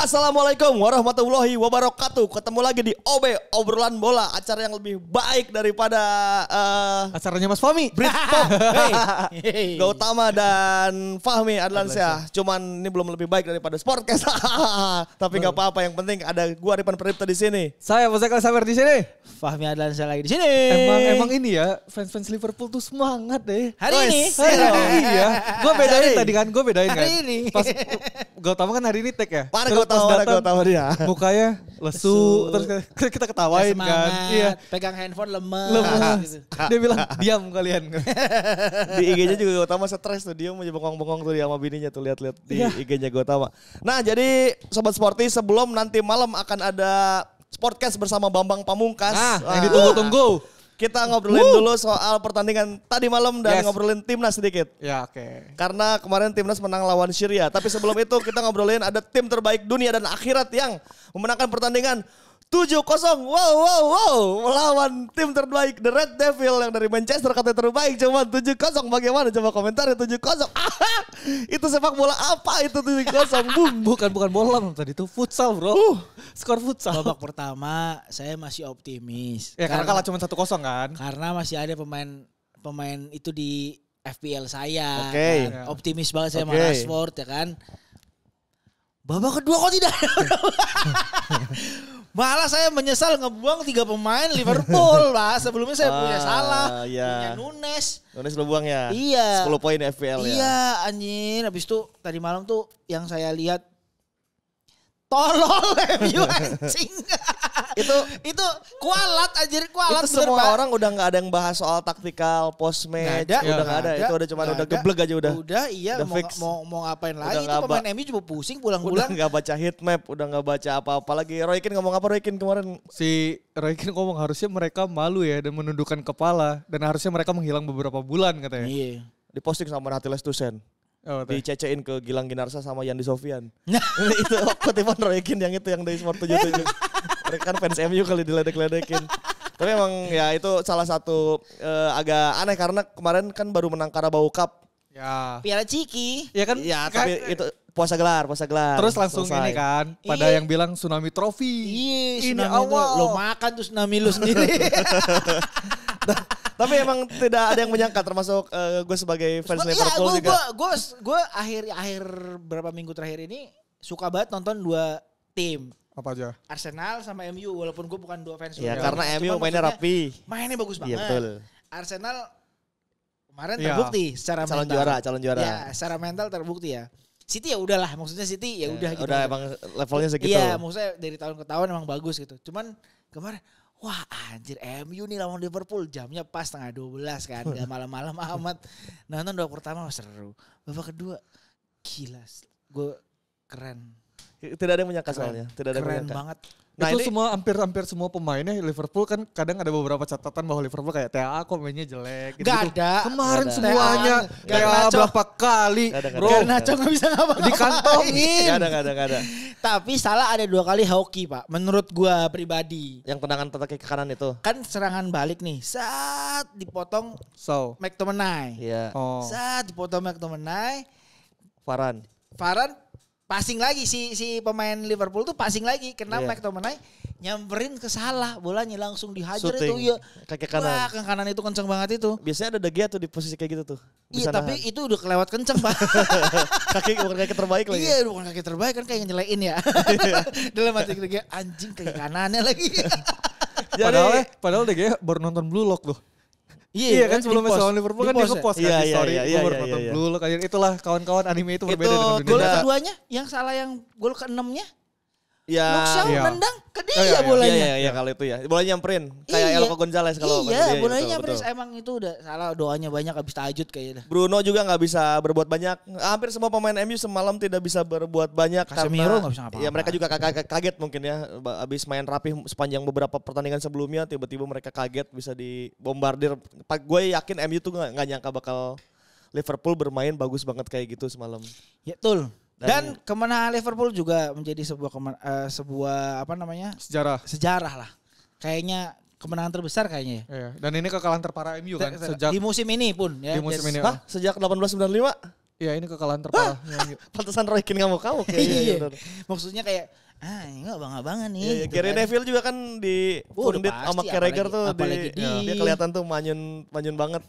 Assalamualaikum warahmatullahi wabarakatuh. Ketemu lagi di OB Obrolan Bola, acara yang lebih baik daripada acaranya Mas Fahmi. Britpop. Gautama dan Fahmi Adlansyah. Cuman ini belum lebih baik daripada Sportcast. Tapi nggak apa-apa, yang penting ada gua Ripan Pripta di sini. Saya Muzakal Sabar di sini. Fahmi Adlansyah lagi di sini. Emang ini ya, fans Liverpool tuh semangat deh. Hari ini. Iya. Gue bedain tadi kan, Hari ini. Pas Gautama kan hari ini tag ya. Gautama dia. Mukanya lesu, terus kita ketawain kan. Iya. Pegang handphone lemes. Dia bilang diam kalian. Di IG-nya juga Gautama stres tuh, dia mau bengong-bengong tuh dia sama bininya tuh, lihat-lihat di IG-nya Gautama. Nah, jadi Sobat Sporty, sebelum nanti malam akan ada Sportcast bersama Bambang Pamungkas. Yang ditunggu-tunggu. Kita ngobrolin dulu soal pertandingan tadi malam dan ngobrolin timnas sedikit. Ya, oke. Karena kemarin timnas menang lawan Syria. Tapi sebelum itu kita ngobrolin ada tim terbaik dunia dan akhirat yang memenangkan pertandingan 7-0. Wow. Melawan tim terbaik The Red Devil yang dari Manchester, katanya terbaik. Cuma 7-0. Bagaimana? Coba komentarnya 7-0. Itu sepak bola apa itu 7-0? Bukan bola tadi itu futsal, Bro. Skor futsal. Babak pertama saya masih optimis. Ya karena kalah cuma 1-0 kan. Karena masih ada pemain itu di FPL saya. Oke. Kan. Optimis banget saya sama Rashford ya kan. Babak kedua kok tidak ada. Malah saya menyesal ngebuang 3 pemain Liverpool lah. Sebelumnya saya punya Salah, punya Nunes. Nunes lu buang ya? Iya. 10 poin FPL ya? Iya anjir. Habis itu tadi malam tuh yang saya lihat tolol MU anjing. itu kualat anjir, kualat. Itu semua orang udah gak ada yang bahas soal taktikal, post match. Udah gak ada. Itu udah cuma udah geblek aja udah. Udah iya udah mau ngapain lagi. Itu pemain MU cuma pusing pulang-pulang. Udah gak baca heat map, udah gak baca apa-apa lagi. Roy Keane ngomong apa Roy Keane kemarin? Si Roy Keane ngomong harusnya mereka malu ya dan menundukkan kepala. Dan harusnya mereka menghilang beberapa bulan katanya. Iya. Diposting sama Nathiles Tusen. Dicecein ke Gilang Ginarsa sama Yandi Sofian. Itu kutipan Roy Keane yang itu yang dari Sport 77. Mereka kan fans MU kali diledek-ledekin. Tapi emang ya itu salah satu agak aneh karena kemarin kan baru menang Carabao Cup. Ya. Piala Ciki. Ya kan. Ya tapi itu puasa gelar. Terus langsung selesai. Ini kan pada yang bilang Tsunami Trophy. Iya, ini awal. Lo makan tuh tsunami lo sendiri. Tapi emang tidak ada yang menyangka termasuk gue sebagai fans Liverpool juga. Gue akhir berapa minggu terakhir ini suka banget nonton 2 tim. Apa aja? Arsenal sama MU, walaupun gue bukan 2 fans. Ya karena MU mainnya rapi. Mainnya bagus banget. Iya betul. Arsenal kemarin terbukti secara mental. Calon juara. Ya, secara mental terbukti ya. City ya udahlah, maksudnya City ya udah gitu. Udah emang levelnya segitu. Iya, maksudnya dari tahun ke tahun emang bagus gitu. Cuman kemarin wah anjir MU nih lawan Liverpool, jamnya pas 11:30 kan. Gak malam-malam amat. Nonton babak pertama seru. Babak kedua gila. Gue keren. Tidak ada yang menyangka soalnya. Tidak ada yang keren menyangka. banget. Nah itu semua hampir semua pemainnya Liverpool kan kadang ada beberapa catatan bahwa Liverpool kayak TAA kok mainnya jelek. Gitu. Gak ada. Kemarin gak ada. semuanya kayak berapa kali. Bro. Garnacho gak bisa ngapa-ngapain. Dikantongin. Gak ada. Tapi Salah ada 2 kali hoki pak. Menurut gua pribadi. Yang tendangan tata ke kanan itu. Kan serangan balik nih. Saat dipotong McTominay. Iya. Saat dipotong McTominay. Varane passing lagi si pemain Liverpool tuh passing lagi kena McTominay nyamperin ke Salah, bolanya langsung dihajar shooting. itu ya. Kaki kanan. Wah, kaki kanan itu kenceng banget itu. Biasanya ada De Gea tuh di posisi kayak gitu tuh. Iya, tapi itu udah kelewat kenceng, Pak. bukan kaki terbaik lagi. Iya, bukan kaki terbaik kan kayak nyelein ya. Dalam hati De Gea anjing kaki kanannya lagi. Padahal De Gea baru nonton Blue Lock loh. Iya kan sebelum lawan Liverpool kan dia nge-post kan di story. Gue baru nonton Blue Lock. Itulah kawan-kawan anime itu berbeda dengan dunia. Gol keduanya yang Salah yang gol ke-6-nya. Ya. Luke Shaw nendang ke dia bolanya. Iya kalau itu ya. Bolanya nyamperin. Kayak Elko Gonzalez kalau. Iya bolanya nyamperin. Emang itu udah Salah doanya banyak habis tahajud kayaknya. Bruno juga gak bisa berbuat banyak. Hampir semua pemain MU semalam tidak bisa berbuat banyak. Casemiro gak bisa ngapa-ngapa. Ya mereka juga kaget mungkin ya. Habis main rapih sepanjang beberapa pertandingan sebelumnya. Tiba-tiba mereka kaget bisa dibombardir. Gue yakin MU tuh gak nyangka bakal Liverpool bermain bagus banget kayak gitu semalam. Ya betul. Dan kemenangan Liverpool juga menjadi sebuah apa namanya? Sejarah lah. Kayaknya kemenangan terbesar kayaknya ya. Iya. Dan ini kekalahan terparah MU kan sejak di musim ini pun ya. Di musim ini. Hah? Sejak 1895? Iya ini kekalahan terparah. Pantesan Roy Keane ngamuk-ngamuk ya. Iya. Maksudnya kayak ini abang-abangan nih. Iya, gitu Gary kan. Neville juga kan di pundit udah sama pasti, Carragher tuh apalagi dia kelihatan tuh manyun banget.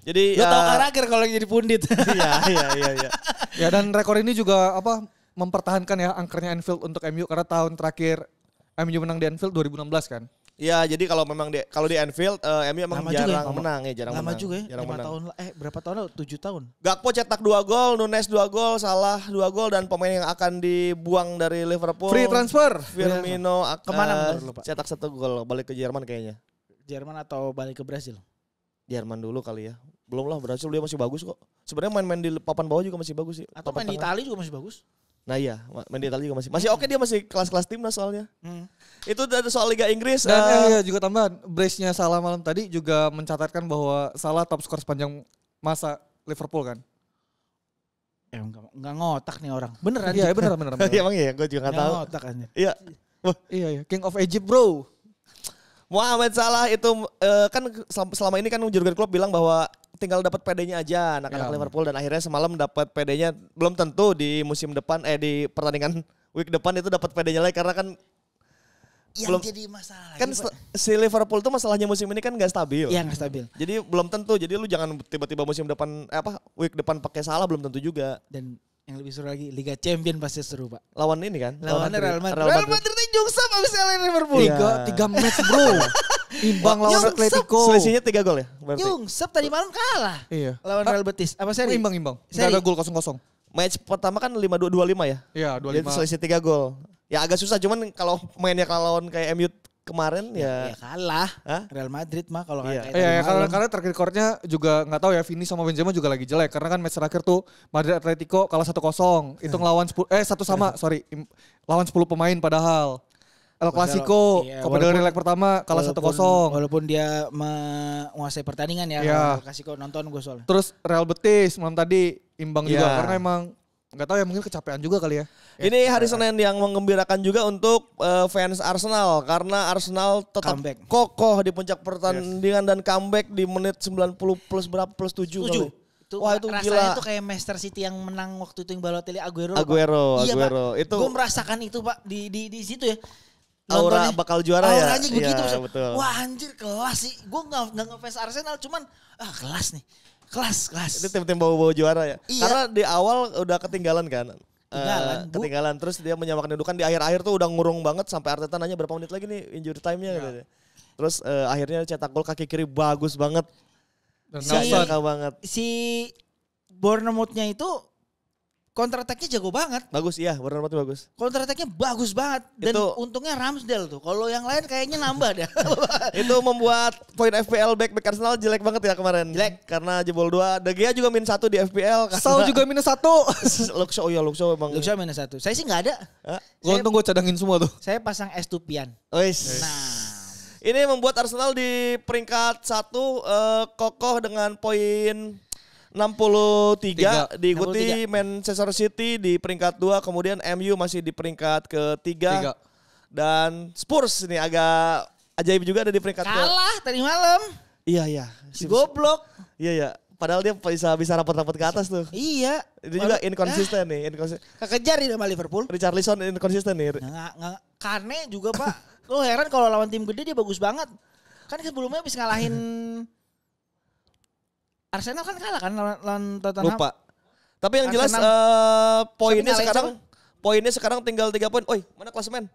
Jadi Lu tau Carragher kalau jadi pundit. iya. Ya dan rekor ini juga mempertahankan ya angkernya Anfield untuk MU karena tahun terakhir MU menang di Anfield 2016 kan. Ya, jadi kalau memang kalau di Anfield MU emang Lama juga jarang ya? menang ya, jarang Lama menang. juga ya, Jarang 5 menang. tahun berapa tahun lalu? 7 tahun. Gakpo cetak 2 gol, Nunes 2 gol, Salah 2 gol dan pemain yang akan dibuang dari Liverpool. Free transfer. Firmino akan Kemana menurut lu, Pak? cetak 1 gol, balik ke Jerman kayaknya. Jerman atau balik ke Brasil? Jerman dulu kali ya. Belum lah, Brasil dia masih bagus kok. Sebenarnya main-main di papan bawah juga masih bagus sih. Atau Papan main di tengah. Italia juga masih bagus? Nah iya, main di Italia juga masih oke, dia masih kelas-kelas timnas soalnya. Hmm. Itu dari soal Liga Inggris. Dan iya juga tambahan, brace-nya Salah malam tadi juga mencatatkan bahwa Salah top skor sepanjang masa Liverpool kan. Enggak ngotak nih orang. Beneran? Iya benar. Iya emang ya, gue juga nggak tahu. Ngotak kan. Iya. Iya, King of Egypt bro. Mohamed Salah itu kan selama ini kan Jurgen Klopp bilang bahwa tinggal dapat PD-nya aja anak-anak Ya. Liverpool dan akhirnya semalam dapat PD-nya, belum tentu di musim depan di pertandingan week depan itu dapat PD-nya lagi karena kan Yang belum jadi masalah. kan si Liverpool tuh masalahnya musim ini kan gak stabil. Iya nggak stabil. Jadi belum tentu. Jadi lu jangan tiba-tiba musim depan week depan pakai Salah, belum tentu juga. Dan yang lebih seru lagi Liga Champion pasti seru Pak. Lawan ini kan. Lawannya Real Madrid. Real Madrid jungsap abis kalahin Liverpool. Iya. 3 match bro. Imbang lawan Nyungsep. Atletico. Selisihnya 3 gol ya berarti. Jungsap tadi malam kalah. Iya. Lawan Real Betis. Apa seri? Imbang. Gak Seri. ada gol 0-0. Match pertama kan 5-2 25 ya. Iya, Jadi 25. selisih 3 gol. Ya agak susah, cuman kalau mainnya lawan kayak MU kemarin Ya kalah. Hah? Real Madrid mah kalau Iya. kayak tadi Iya, malam. karena track recordnya juga nggak tahu ya, Vini sama Benzema juga lagi jelek karena kan match terakhir tuh Madrid Atletico kalah 1-0. Itu ngelawan 1-1 lawan 10 pemain padahal. El Clasico, Iya, Copa del Rey leg pertama kalah 1-0. Walaupun dia menguasai pertandingan ya. Iya. Kasih kok nonton gue soalnya. Terus Real Betis malam tadi imbang juga Iya. karena emang nggak tahu ya, mungkin kecapean juga kali ya. Ini hari Senin yang menggembirakan juga untuk fans Arsenal karena Arsenal tetap Comeback. kokoh di puncak pertandingan dan comeback di menit 90 plus berapa plus 7 Setuju. kali. Wah itu rasanya gila. tuh kayak Manchester City yang menang waktu itu yang Balotelli Aguero. Aguero. Itu Gue merasakan itu Pak di situ ya. aura Nontonnya, bakal juara ya. auranya begitu. Iya, Maksudnya, betul. wah anjir kelas sih. Gue gak ngefans Arsenal cuman kelas nih. Kelas. Itu tim-tim bawa-bawa juara ya. Iya. Karena di awal udah ketinggalan kan. Ketinggalan, Terus dia menyamakan kedudukan di akhir-akhir tuh udah ngurung banget sampai Arteta nanya berapa menit lagi nih injury time-nya gitu. Terus akhirnya cetak gol kaki kiri bagus banget. Dan Si- Nelson. Nyangka banget. Si Bournemouth-nya itu counter attack-nya jago banget. Bagus iya, Bournemouth bagus. Counter attack-nya bagus banget. Dan Itu- untungnya Ramsdale tuh. Kalau yang lain kayaknya nambah dah. Itu membuat poin FPL back Arsenal jelek banget ya kemarin. Jelek. Karena jebol 2. De Gea juga min 1 di FPL. Sau juga minus 1. Luxo emang. Luxo minus 1. Saya sih nggak ada. Hah? Gue untung gue cadangin semua tuh. Saya pasang Estupian. Wis. Nah. Ini membuat Arsenal di peringkat 1 kokoh dengan poin 63, diikuti 63. Manchester City di peringkat 2, kemudian MU masih di peringkat ketiga. 3. Dan Spurs ini agak ajaib juga ada di peringkat Kalah tadi malam. Iya. Si goblok. Iya. Padahal dia bisa rapat-rapat ke atas tuh. Iya. Itu juga inkonsisten nih. Kekejar nih sama Liverpool. Richarlison inkonsisten nih. Nggak. Kane juga Pak. Lo heran kalau lawan tim gede dia bagus banget. Kan sebelumnya habis ngalahin Arsenal kan kalah kan lawan Tottenham. Lupa. Tapi yang jelas poinnya sekarang tinggal 3 poin. Oi, mana klasemen?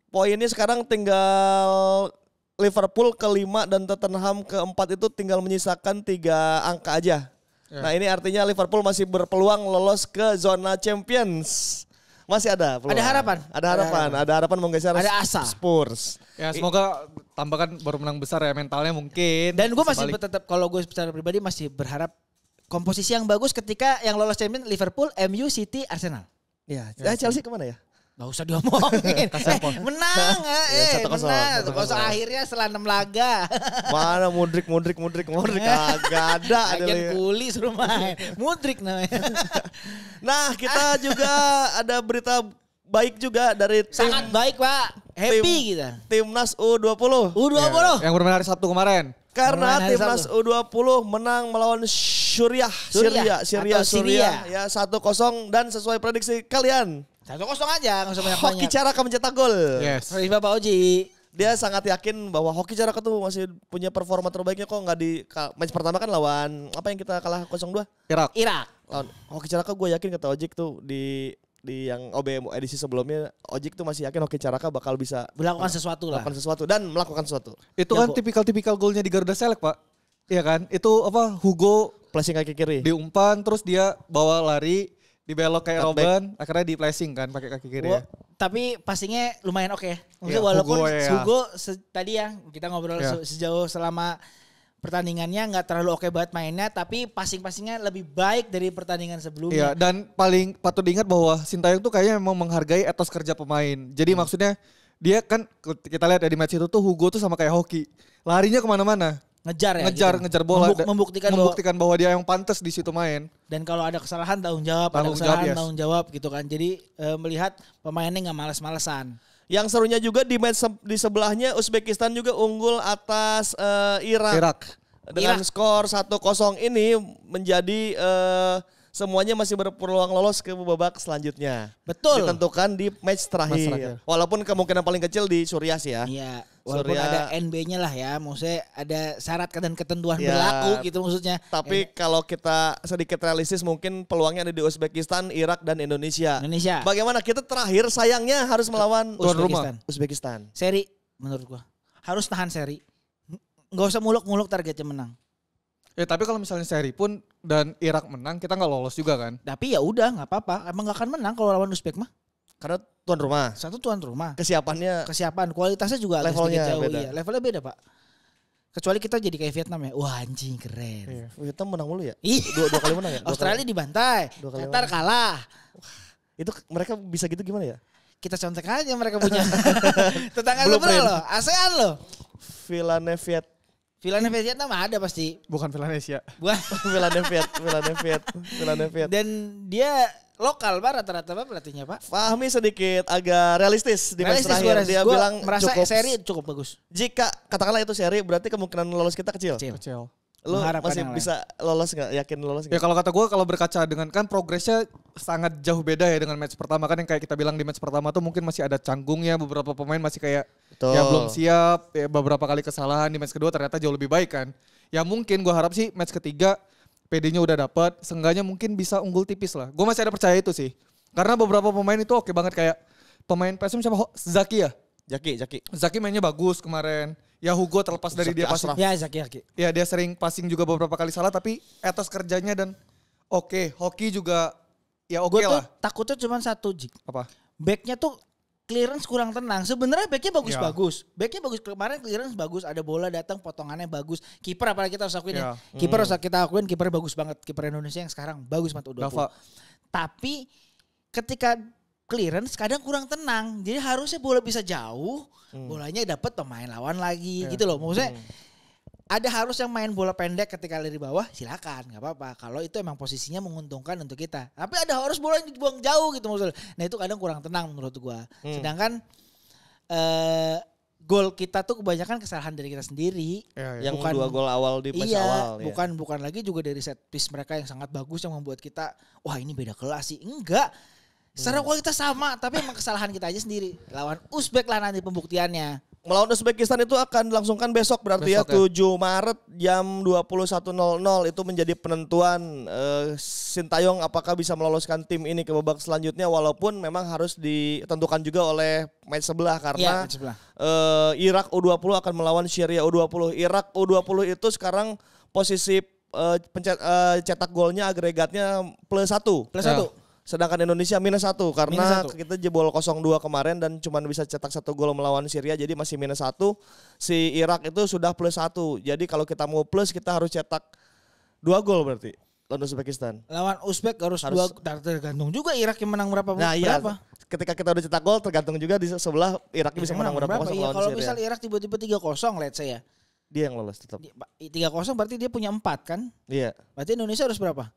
Poinnya sekarang tinggal Liverpool ke-5 dan Tottenham ke-4 itu tinggal menyisakan 3 angka aja. Ya. Nah, ini artinya Liverpool masih berpeluang lolos ke zona Champions. Masih ada peluang. Ada harapan menggeser Ada asa. Spurs. Ya semoga tambahkan baru menang besar ya, mentalnya mungkin. Dan gue masih Sebalik. tetap kalau gue secara pribadi masih berharap komposisi yang bagus ketika yang lolos Champions Liverpool, MU, City, Arsenal. Ya, Chelsea kemana ya? Gak usah diomongin. Menang. Ya, 1-0. Menang. 1-0 akhirnya setelah 6 laga. Mana Mudrik kagak ada. Agen kuli suruh main. Mudrik namanya. Nah, kita juga ada berita baik juga dari Sangat baik Pak. Happy tim- kita. Timnas U20. U20. Yang bermain hari Sabtu kemarin. Karena Permainan hari timnas Sabtu. U20 menang melawan Syria atau Syria. ya 1-0 dan sesuai prediksi kalian 1-0 aja, nggak usah Hoki banyak-banyak. Caraka mencetak gol. Yes. Sorry Bapak Oji. Dia sangat yakin bahwa Hoki Caraka tuh masih punya performa terbaiknya kok nggak di match pertama kan lawan apa yang kita kalah 0-2. Irak. Lawan Hoki Caraka gue yakin kata Ojik tuh di yang OBM edisi sebelumnya Ojik tuh masih yakin Hoki Caraka bakal bisa Melakukan sesuatu lah. melakukan sesuatu dan melakukan sesuatu. Itu kan Jago. tipikal-tipikal golnya di Garuda Select, Pak. Iya kan? Itu apa? Hugo Flashing kaki kiri. diumpan terus dia bawa lari, dibelok kayak Cutback. Robben, akhirnya di flashing kan pakai kaki kiri ya. Tapi passingnya lumayan oke. Maksudnya Iya, walaupun Hugo ya. Hugo tadi ya kita ngobrol Iya. sejauh selama pertandingannya nggak terlalu oke banget mainnya, tapi passingnya lebih baik dari pertandingan Iya, sebelumnya. dan paling patut diingat bahwa Sintayong tuh kayaknya memang menghargai etos kerja pemain. Jadi maksudnya dia kan kita lihat ya di match itu tuh Hugo tuh sama kayak Hoki. Larinya kemana-mana. Ngejar ya. Ngejar bola. Membuktikan bahwa dia yang pantas di situ main. dan kalau ada kesalahan tanggung jawab, Tanggung ada kesalahan jawab, yes. tanggung jawab gitu kan. Jadi melihat pemainnya nggak males-malesan. Yang serunya juga di match di sebelahnya Uzbekistan juga unggul atas Irak. Dengan skor 1-0 ini menjadi semuanya masih berpeluang lolos ke babak selanjutnya. Betul. Ditentukan di match terakhir. Walaupun kemungkinan paling kecil di Suriah sih ya. Iya, walaupun Surya- ada NB-nya lah ya, maksudnya ada syarat dan ketentuan Ya, berlaku gitu maksudnya. Tapi kalau kita sedikit realistis mungkin peluangnya ada di Uzbekistan, Irak dan Indonesia. Indonesia. Bagaimana kita terakhir sayangnya harus melawan Tuan rumah. Uzbekistan. Seri menurut gua harus tahan seri. Nggak usah muluk-muluk targetnya menang. Ya tapi kalau misalnya seri pun dan Irak menang kita nggak lolos juga kan. Tapi ya udah nggak apa-apa. Emang nggak akan menang kalau lawan Uzbek mah. Karena tuan rumah. Satu tuan rumah. Kesiapannya Kesiapan kualitasnya juga agak Levelnya sedikit jauh. beda. Iya. Levelnya beda Pak. Kecuali kita jadi kayak Vietnam ya. Wah anjing keren. Iya. Vietnam menang mulu ya? Ih. Dua kali menang ya? Dua Australia kali. dibantai. Dua kali Qatar menang. kalah. Itu mereka bisa gitu gimana ya? Kita contek aja mereka punya. Tetangga sebelah Blueprint. loh. ASEAN loh. Vietnam. Filanya Vietnam ada pasti. Bukan Vietnam. Buat Vietnam. dan dia lokal Pak rata-rata Pak pelatihnya Pak. Fahmi sedikit agak realistis di match Realistis terakhir. gua, Dia gua bilang merasa cukup. seri cukup bagus. Jika katakanlah itu seri berarti kemungkinan lolos kita kecil. Kecil. Kecil. Lu Mengharapkan masih yang bisa lolos nggak? Yakin lolos Ya nggak? kalau kata gue kalau berkaca dengan kan progresnya sangat jauh beda ya dengan match pertama kan yang kayak kita bilang di match pertama tuh mungkin masih ada canggungnya beberapa pemain masih kayak Betul. ya belum siap ya beberapa kali kesalahan di match kedua ternyata jauh lebih baik kan. Ya mungkin gue harap sih match ketiga PD-nya udah dapet seenggaknya mungkin bisa unggul tipis lah. Gue masih ada percaya itu sih. Karena beberapa pemain itu oke banget kayak pemain PSM siapa Zaki ya. Jaki. Zaki mainnya bagus kemarin. Ya Hugo terlepas dari Zaki dia passing. Ashraf. Ya Zaki. Ya dia sering passing juga beberapa kali salah tapi etos kerjanya dan oke. Hoki juga ya oke Gue tuh lah. takutnya cuma satu Jik. Apa? Backnya tuh clearance kurang tenang. Sebenarnya backnya bagus-bagus. Ya. Backnya bagus kemarin clearance bagus. Ada bola datang potongannya bagus. Kiper apalagi kita harus akuin Ya. ya. Kiper harus kita akuin kiper bagus banget. Kiper Indonesia yang sekarang bagus banget U20. Dava. Tapi ketika clearance kadang kurang tenang. Jadi harusnya bola bisa jauh. Bolanya dapat pemain lawan lagi gitu loh. Maksudnya ada harus yang main bola pendek ketika dari bawah silakan nggak apa-apa. Kalau itu emang posisinya menguntungkan untuk kita. Tapi ada harus bola yang dibuang jauh gitu maksudnya. Nah itu kadang kurang tenang menurut gua. Sedangkan gol kita tuh kebanyakan kesalahan dari kita sendiri. Ya. Yang Bukan- 2 gol awal di match awal. ya. bukan lagi juga dari set piece mereka yang sangat bagus yang membuat kita wah ini beda kelas sih. Enggak. Secara kualitas sama, tapi emang kesalahan kita aja sendiri. Lawan Uzbek lah nanti pembuktiannya. Melawan Uzbekistan itu akan dilangsungkan besok berarti Besok ya 7 Maret jam 21.00 itu menjadi penentuan Sintayong apakah bisa meloloskan tim ini ke babak selanjutnya walaupun memang harus ditentukan juga oleh match sebelah karena Iya, sebelah. Irak U20 akan melawan Syria U20. Irak U20 itu sekarang posisi cetak golnya agregatnya +1. +1. Sedangkan Indonesia -1 karena -1. kita jebol 0-2 kemarin dan cuma bisa cetak 1 gol melawan Syria jadi masih -1. Si Irak itu sudah +1. Jadi kalau kita mau plus kita harus cetak 2 gol berarti lawan Uzbekistan. Lawan Uzbek harus 2 tergantung juga Irak yang menang berapa. Nah iya, berapa. ketika kita udah cetak gol tergantung juga di sebelah Irak bisa menang berapa kosong Iya, lawan kalau Syria. misal Irak tiba-tiba 3-0 let's say ya. Dia yang lolos tetap. 3-0 berarti dia punya 4 kan? Iya. Berarti Indonesia harus berapa?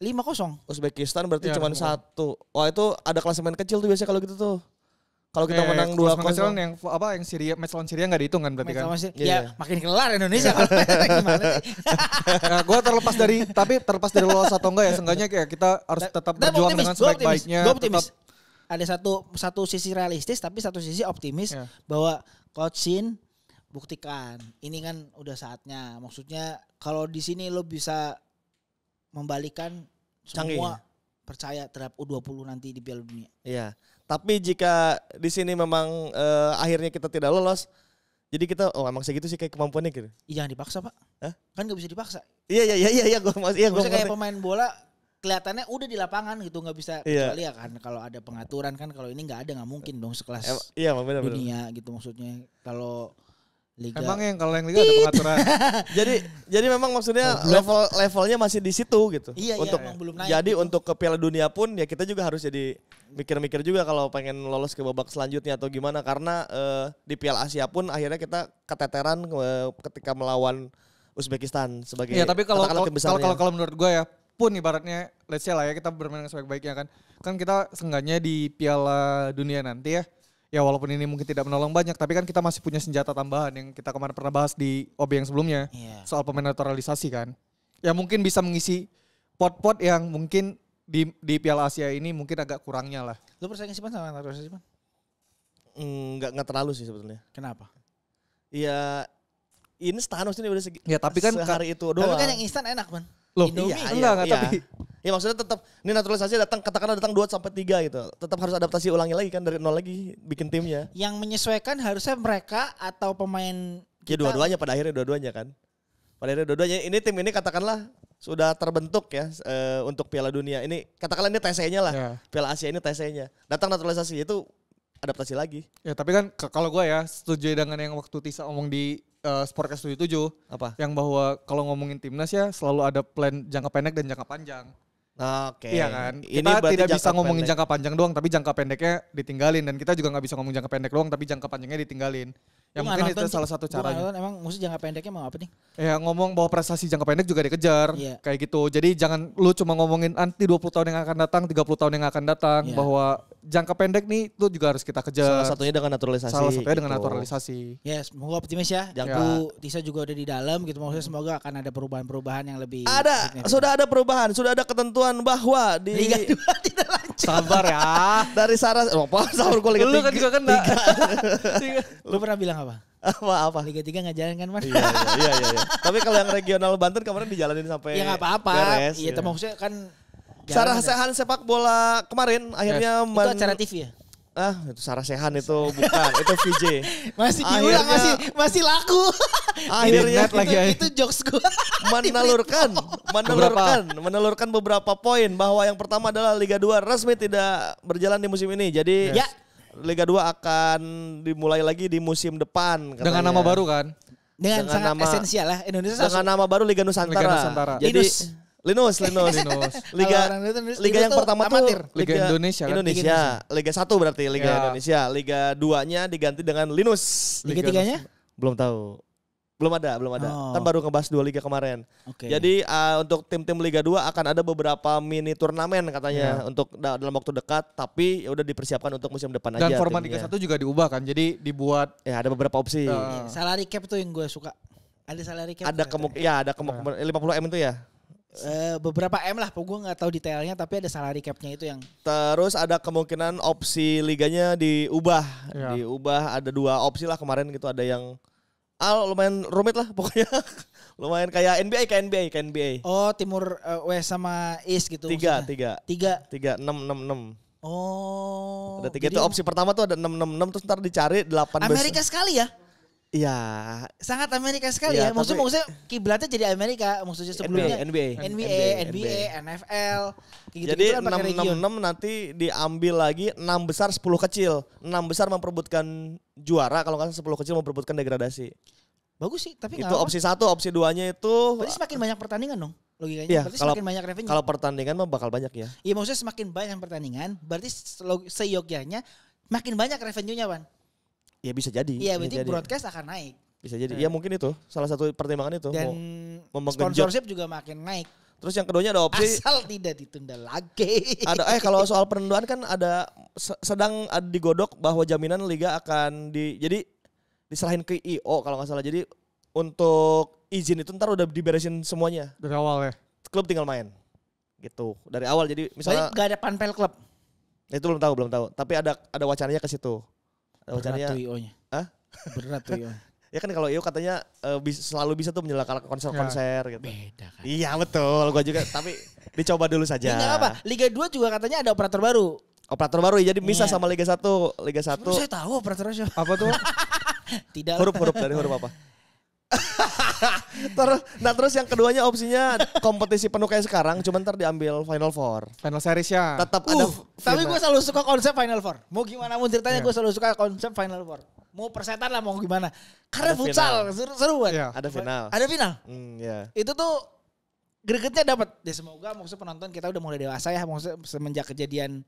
5-0. Uzbekistan berarti Ya, cuma semua. 1. Wah itu ada klasemen kecil tuh biasanya kalau gitu tuh. Kalau kita menang 2-0 yang Syria, match lawan Syria enggak dihitung kan berarti kan? Ya makin kelar Indonesia gimana sih? Nah, gue terlepas dari lolos atau enggak ya, seenggaknya kayak kita harus tetap berjuang dengan sebaik-baiknya. Gue optimis. Ada satu sisi realistis tapi satu sisi optimis bahwa Coach Shin buktikan ini kan udah saatnya. Maksudnya kalau di sini lo bisa membalikan semua percaya terhadap U20 nanti di Piala Dunia. Iya. Tapi jika di sini memang akhirnya kita tidak lolos, jadi kita emang segitu sih kayak kemampuannya gitu. Jangan dipaksa, Pak. Hah? Kan gak bisa dipaksa. Iya, gue kayak pemain bola kelihatannya udah di lapangan gitu, nggak bisa kecuali ya kan kalau ada pengaturan kan, kalau ini nggak ada, nggak mungkin dong sekelas bener. dunia gitu maksudnya. Kalau liga emang yang kalau yang liga ada pengaturan. jadi memang maksudnya levelnya masih di situ gitu. Iya, untuk emang belum naik. Jadi gitu. untuk ke Piala Dunia pun ya kita juga harus jadi mikir-mikir juga kalau pengen lolos ke babak selanjutnya atau gimana, karena di Piala Asia pun akhirnya kita keteteran ketika melawan Uzbekistan sebagai tapi kalau tim besarnya. kalau menurut gue ya, pun ibaratnya let's say lah ya kita bermain sebaik-baiknya kan kita seenggaknya di Piala Dunia nanti ya walaupun ini mungkin tidak menolong banyak, tapi kan kita masih punya senjata tambahan yang kita kemarin pernah bahas di OB yang sebelumnya soal pemain naturalisasi kan, ya mungkin bisa mengisi pot-pot yang mungkin di Piala Asia ini mungkin agak kurangnya lah. Lu percaya sih sama naturalisasi Pan? Nggak terlalu sih sebetulnya. Kenapa? Ya ini Stanos ini udah tapi kan sehari itu doang. Tapi kan yang instan enak Man. Loh, Indomie. Enggak, tapi ya maksudnya tetap ini naturalisasi katakanlah datang 2 sampai 3 gitu. Tetap harus adaptasi ulangi lagi kan dari nol lagi bikin timnya. Yang menyesuaikan harusnya mereka atau pemain kita. Ya dua-duanya pada akhirnya kan. Pada akhirnya dua-duanya ini tim ini katakanlah sudah terbentuk ya untuk Piala Dunia. Ini katakanlah ini TC-nya lah. Piala Asia ini TC-nya. Datang naturalisasi itu adaptasi lagi. Ya tapi kan kalau gue ya setuju dengan yang waktu Tisa ngomong di Sportcast 77 apa? Yang bahwa kalau ngomongin timnas ya selalu ada plan jangka pendek dan jangka panjang. Oke. Iya kan? Ini kita tidak bisa ngomongin pendek. jangka panjang doang tapi jangka pendeknya ditinggalin, dan kita juga nggak bisa ngomong jangka pendek doang tapi jangka panjangnya ditinggalin. Ya mungkin itu salah satu caranya. Emang musuh jangka pendeknya mau apa nih? Ya ngomong bahwa prestasi jangka pendek juga dikejar. Kayak gitu. Jadi jangan lu cuma ngomongin nanti 20 tahun yang akan datang, 30 tahun yang akan datang. Bahwa jangka pendek nih itu juga harus kita kejar. Salah satunya dengan naturalisasi. Ya semoga optimis ya. Jangan Tisa juga udah di dalam gitu. Maksudnya semoga akan ada perubahan-perubahan yang lebih. Sudah ada perubahan. Sudah ada ketentuan bahwa di Liga 2 tidak lanjut. Sabar ya. Dari Saras. Sabar gue Liga 3. Lu kan juga kena. Lu pernah bilang apa? Apa? Liga 3 nggak jalan kan Man? Iya. Tapi kalau yang regional Banten kemarin dijalanin sampai ya nggak apa-apa. beres. Iya, maksudnya kan Sarasehan sepak bola kemarin akhirnya itu acara TV ya? Itu Sarasehan itu bukan, itu VJ. Masih diulang, masih laku. Akhirnya itu jokes gue. menelurkan beberapa poin bahwa yang pertama adalah Liga 2 resmi tidak berjalan di musim ini. Jadi Liga 2 akan dimulai lagi di musim depan katanya. Dengan nama baru kan? Dengan sangat esensial lah Indonesia. Dengan nama baru Liga Nusantara. Jadi Linus. Liga yang pertama tuh Liga Indonesia. Liga 1 berarti Liga Indonesia. Liga 2-nya diganti dengan Linus. Liga 3-nya? Belum tahu. Belum ada. Kan baru ngebahas 2 liga kemarin. Jadi untuk tim-tim Liga 2 akan ada beberapa mini turnamen katanya untuk dalam waktu dekat, tapi ya udah dipersiapkan untuk musim depan aja. Dan format Liga 1 juga diubah kan. Jadi dibuat ada beberapa opsi. Salary cap tuh yang gue suka. Ada salary cap. Ada kemungkinan 50M itu ya. Beberapa M lah, gue nggak tahu detailnya, tapi ada salary capnya itu yang. Terus ada kemungkinan opsi liganya diubah. Diubah ada 2 opsi lah kemarin gitu, ada yang lumayan rumit lah pokoknya. Lumayan kayak NBA. Oh, Timur West sama East gitu. 3 6. Oh. Ada 3 itu opsi pertama tuh ada 6 terus ntar dicari 8 Amerika sekali ya? Iya. Sangat Amerika sekali ya. Maksudnya kiblatnya jadi Amerika. Maksudnya sebelumnya NBA, NFL. Jadi 6 nanti diambil lagi 6 besar 10 kecil. 6 besar memperebutkan juara, kalau nggak 10 kecil memperebutkan degradasi. Bagus sih, tapi itu opsi 1, opsi 2-nya itu. Berarti semakin banyak pertandingan dong logikanya. Iya, berarti semakin banyak revenue. Kalau pertandingan mah bakal banyak ya. Iya, maksudnya semakin banyak pertandingan, berarti seyogyanya makin banyak revenue-nya, Wan. Ya bisa jadi. Iya, berarti broadcast akan naik. Bisa jadi. Ya mungkin itu salah satu pertimbangan itu. Dan sponsorship juga makin naik. Terus yang keduanya ada opsi Asal tidak ditunda lagi. kalau soal penundaan kan ada sedang ada digodok bahwa jaminan liga akan jadi diserahin ke IO kalau nggak salah. Jadi untuk izin itu ntar udah diberesin semuanya. Dari awal ya. Klub tinggal main. Gitu. Dari awal jadi misalnya Gak ada panpel klub. itu belum tahu. Tapi ada wacananya ke situ. Ada wacananya. Berat tuh IO-nya. Hah? Berat tuh IO. Ya kan kalau IO katanya selalu bisa tuh menyelakkan konser-konser gitu. Beda kan. Iya betul, gua juga tapi dicoba dulu saja. Ya nggak apa. Liga 2 juga katanya ada operator baru. Operator baru ya, jadi misah Iya. sama Liga 1. Liga 1 Saya tahu operatornya siapa. Apa tuh? Tidak. huruf dari huruf apa? Terus yang keduanya opsinya kompetisi penuh kayak sekarang, cuma ntar diambil Final Four. Final series ya. Tetap ada Tapi final. gue selalu suka konsep Final Four. Mau gimana pun ceritanya gue selalu suka konsep Final Four. Mau persetan lah mau gimana. Karena Ada futsal seru banget. Iya. Ada final. Ada final. Ya. Itu tuh gregetnya dapat. Ya semoga maksudnya penonton kita udah mulai dewasa ya. Maksudnya semenjak kejadian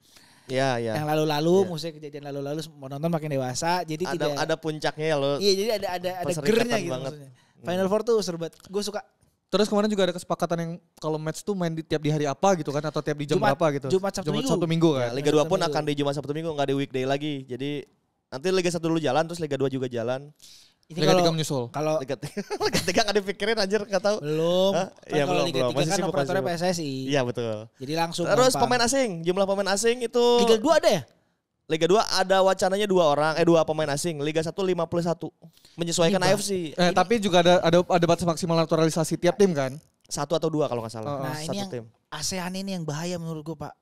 Ya. yang lalu-lalu, Iya. maksudnya kejadian lalu-lalu penonton makin dewasa. Jadi tidak Ada puncaknya ya lo. Iya, jadi ada Perserikatan gernya gitu banget. maksudnya. Final Four tuh seru banget. Gue suka Terus kemarin juga ada kesepakatan yang kalau match tuh main tiap di hari apa gitu kan atau tiap di jam berapa gitu. Jumat, Sabtu, Minggu. Sabtu Minggu Ya, kan. Liga 2 pun Sabtu akan di Jumat Sabtu Minggu, nggak di weekday lagi. Jadi nanti Liga 1 dulu jalan, terus Liga 2 juga jalan. ini Liga 3 menyusul. kalau Liga 3 nggak dipikirin anjir, nggak tahu. belum. Hah? Kan Iya, kalau belum, Liga belum. 3 Masih kan sibuk, operatornya masih PSSI. Iya betul. Jadi langsung Terus gampang. pemain asing, jumlah pemain asing itu Liga 2 ada ya? Liga 2 ada wacananya 2 pemain asing. Liga 1 51. Menyesuaikan Ini, Bang. AFC. Tapi juga ada batas maksimal naturalisasi tiap tim kan. 1 atau 2 kalau nggak salah. Nah, ini Satu yang tim. ASEAN ini yang bahaya menurut gue, Pak.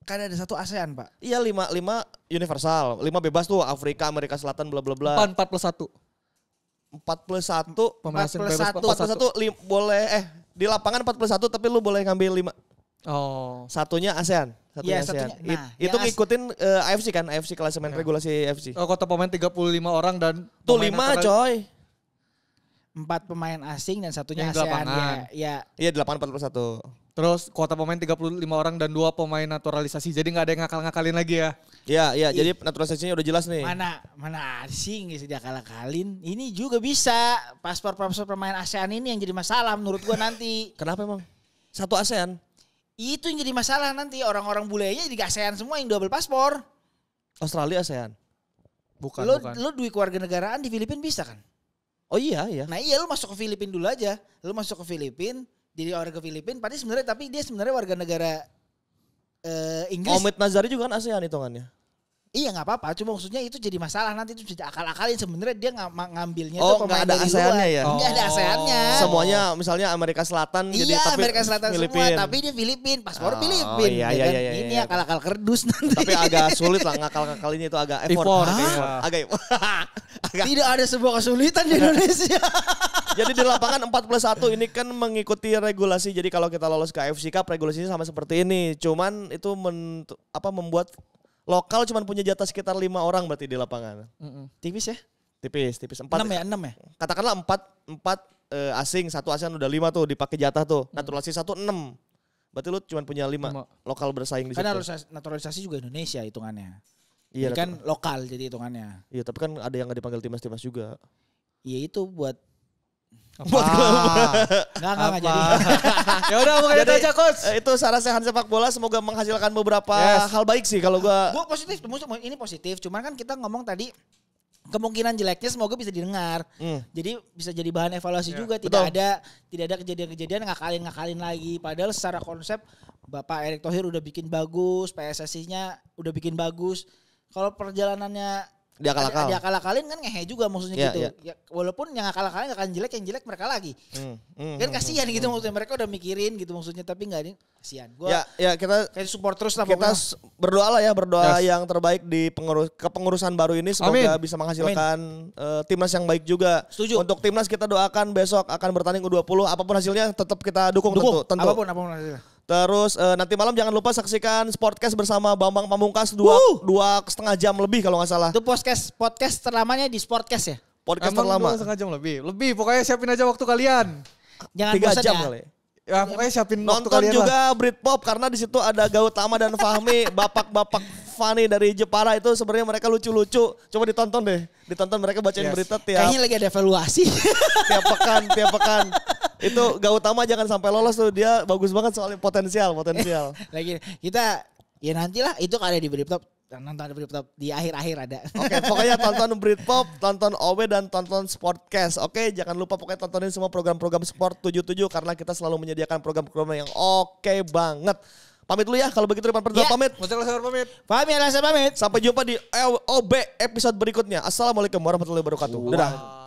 Kan ada satu ASEAN, Pak. Iya 5 universal. 5 bebas tuh Afrika, Amerika Selatan bla bla bla. 4 plus 1. 4 plus 1. Pemain asing 4 plus bebas 1. 4 plus 1 boleh di lapangan 4 plus 1 tapi lu boleh ngambil 5. Oh. Satunya ASEAN. Iya, ASEAN. satunya. Nah, Itu yang ngikutin AFC kan, AFC klasemen regulasi AFC. Oh, kota pemain 35 orang dan Tuh pemain 5 natural- coy. 4 pemain asing dan satunya Yang di ASEAN. lapangan. Ya. Iya di lapangan 4 plus 1. Terus kuota pemain 35 orang dan 2 pemain naturalisasi. Jadi nggak ada yang ngakal-ngakalin lagi ya. Iya, jadi naturalisasinya udah jelas nih. Mana asing nggak sih kalah-kalin. Ini juga bisa paspor pemain ASEAN ini yang jadi masalah menurut gua nanti. Kenapa emang? Satu ASEAN. Itu yang jadi masalah nanti orang-orang bulenya jadi ASEAN semua yang double paspor. Australia ASEAN. Bukan. Lo duit keluarga negaraan di Filipina bisa kan? Oh iya. Nah iya lu masuk ke Filipina dulu aja. Lu masuk ke Filipina, jadi warga Filipina, tapi dia sebenarnya warga negara Inggris. Omid Nazari juga kan ASEAN hitungannya. Iya nggak apa-apa, cuma maksudnya itu jadi masalah nanti itu jadi akal-akalin sebenarnya dia ngambilnya Oh, tuh nggak pemain ada dari ASEAN-nya luar. ya? Nggak ada ASEAN-nya. Semuanya misalnya Amerika Selatan jadi Iya tapi Amerika Selatan Filipin. semua, tapi dia Filipin, paspor Oh, Filipin. iya, ya iya, kan? iya, Ini iya. akal-akal kerdus nanti. Tapi agak sulit lah ngakal-ngakalinya itu agak effort. Effort, Agak iya. effort. Agak Tidak ada sebuah kesulitan di Indonesia. Jadi di lapangan 4 plus 1 ini kan mengikuti regulasi. Jadi kalau kita lolos ke AFC Cup regulasinya sama seperti ini. Cuman itu membuat lokal cuman punya jatah sekitar 5 orang berarti di lapangan. Tipis ya? Tipis. 4. 6 ya? Katakanlah 4 asing, 1 ASEAN udah 5 tuh dipakai jatah tuh. Naturalisasi 1 6. Berarti lu cuman punya 5 lokal bersaing di situ. Kan naturalisasi juga Indonesia hitungannya. Iya Ini kan lokal jadi hitungannya. Iya, tapi kan ada yang nggak dipanggil timnas juga. Iya itu buat Apa? Nggak jadi. Ya udah mungkin itu aja coach. Itu Sarasehan sepak bola semoga menghasilkan beberapa Yes. hal baik sih kalau gua. Gua positif, ini positif. Cuman kan kita ngomong tadi kemungkinan jeleknya semoga bisa didengar. Jadi bisa jadi bahan evaluasi juga. Tidak ada kejadian-kejadian ngakalin lagi. Padahal secara konsep Bapak Erick Thohir udah bikin bagus, PSSI-nya udah bikin bagus. Kalau perjalanannya Diakal-akal. diakal-akalin kan ngehe juga maksudnya Iya, gitu. iya. Ya, walaupun yang akal-akalin akan jelek, yang jelek mereka lagi. Kan kasihan gitu maksudnya, mereka udah mikirin gitu maksudnya, tapi enggak ini kasihan. Gua Ya kita kayak support terus lah kita pokoknya. berdoa lah ya, berdoa Yes. yang terbaik di kepengurusan baru ini, semoga bisa menghasilkan timnas yang baik juga. Setuju. Untuk timnas kita doakan besok akan bertanding U20, apapun hasilnya tetap kita dukung. Tentu. Apapun hasilnya. Terus nanti malam jangan lupa saksikan Sportcast bersama Bambang Pamungkas 2,5 jam lebih kalau nggak salah. Itu podcast terlamanya di Sportcast ya. Podcast Emang terlama. 2,5 jam lebih. Lebih pokoknya siapin aja waktu kalian. Jangan 3 bosan jam ya. kali. Ya pokoknya siapin waktu Nonton kalian juga lah. Britpop karena di situ ada Gautama dan Fahmi, bapak-bapak funny dari Jepara itu sebenarnya mereka lucu-lucu. Coba ditonton deh. Ditonton mereka bacain Yes. berita tiap Kayaknya lagi ada evaluasi. tiap pekan. Itu Gautama jangan sampai lolos tuh, dia bagus banget soalnya potensial. Lagi kita ya nantilah itu ada di Britpop, nonton di Britpop di akhir-akhir ada. Oke, pokoknya tonton Britpop, tonton OW dan tonton Sportcast. Oke, jangan lupa pokoknya tontonin semua program-program Sport 77 karena kita selalu menyediakan program-program yang oke banget. Pamit dulu ya, kalau begitu Depan Perdana pamit. Pamit. Pamit. Sampai jumpa di OB episode berikutnya. Assalamualaikum warahmatullahi wabarakatuh. Dadah.